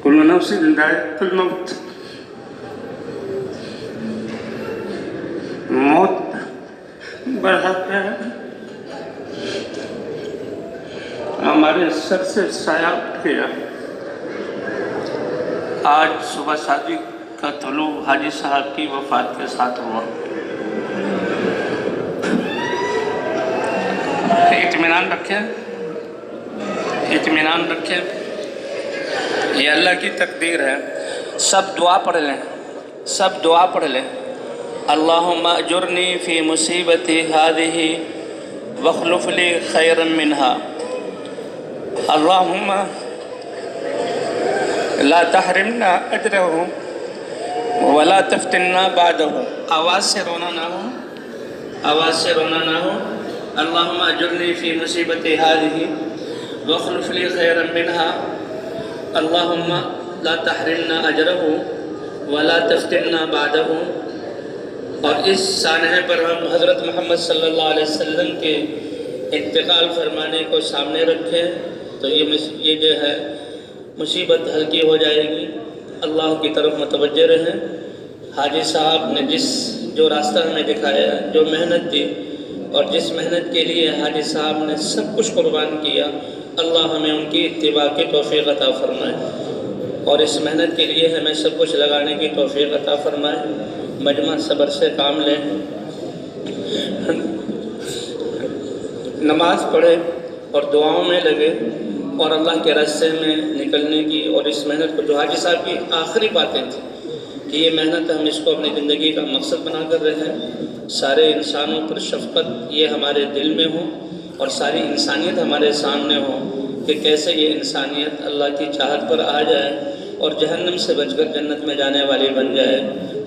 कुल्लु नफ्सिन ज़ाइक़ातुल मौत। मौत बढ़ाता है, हमारे सर से साया उठ गया। आज सुबह शादी का तुलू हाजी साहब की वफ़ात के साथ हुआ। इत्मीनान रखें, इत्मीनान रखें, ये अल्लाह की तकदीर है। सब दुआ पढ़ लें, सब दुआ पढ़ लें। अल्लाहुम्मा अजुरनी फ़ी मुसीबती हादिही वख़्लुफ़ ली खैरन मिनहा। अल्लाहुम्मा ला तहरिमना अजरहु वला तफ्तिन्ना बादहु। आवाज़ से रोना ना हो, आवाज़ से रोना ना हो। अल्लाहुम्मा अजुरनी फ़ी मुसीबती हादिही वख़्लुफ़ ली खैरन मिनहा। अल्लाहुम्मा ला तहरिमना अजरहु वला तफ्तिन्ना बादहु। और इस सानहे पर हम हज़रत मोहम्मद सल्लल्लाहु अलैहि वसल्लम के इंतकाल फरमाने को सामने रखें तो ये जो है मुसीबत हल्की हो जाएगी। अल्लाह की तरफ मुतवज्जे रहें। हाजी साहब ने जो रास्ता हमें दिखाया, जो मेहनत दी, और जिस मेहनत के लिए हाजी साहब ने सब कुछ कुर्बान किया, अल्लाह हमें उनकी इत्तिबा की तौफीक अता फरमाए और इस मेहनत के लिए हमें सब कुछ लगाने की तौफीक अता फरमाए। मजमा सब्र से काम लें, नमाज पढ़े और दुआओं में लगे और अल्लाह के रास्ते में निकलने की, और इस मेहनत को, जो हाजी साहब की आखिरी बातें थी कि ये मेहनत हम इसको अपनी ज़िंदगी का मकसद बना कर रहे हैं। सारे इंसानों पर शफ़क़त ये हमारे दिल में हो और सारी इंसानियत हमारे सामने हो कि कैसे ये इंसानियत अल्लाह की चाहत पर आ जाए और जहन्नम से बचकर जन्नत में जाने वाली बन जाए।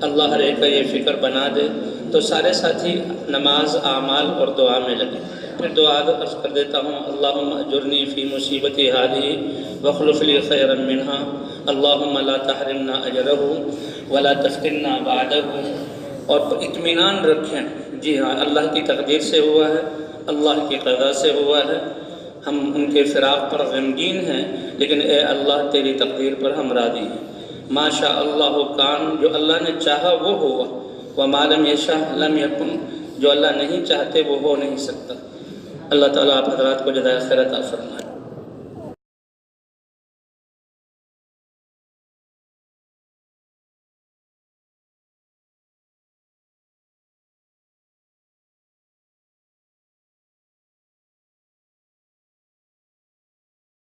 अल्लाह हर एक का ये फ़िक्र बना दे। तो सारे साथी नमाज, आमाल और दुआ में लगे। फिर दुआ अर्ज़ कर देता हूँ। अल्लाहुम्मा अजुरनी फ़ी मुसीबती हादिही वख़्लुफ़ ली खैरन मिनहा। अल्लाहुम्मा ला तहरिमना अजरहु वला तफ्तिन्ना बादहु। और इत्मीनान रखें, जी हाँ, अल्लाह की तकदीर से हुआ है, अल्लाह की क़ज़ा से हुआ है। हम उनके फ़िराक़ पर गमगीन हैं, लेकिन ए अल्लाह तेरी तकदीर पर हम राज़ी हैं। माशा अल्लाह कान, जो अल्लाह ने चाहा वो हुआ, व मा लम यशा लम यकुन, जो अल्लाह नहीं चाहते वो हो नहीं सकता। अल्लाह ताला आप हज़रात को जज़ाए खैर अता फरमाए।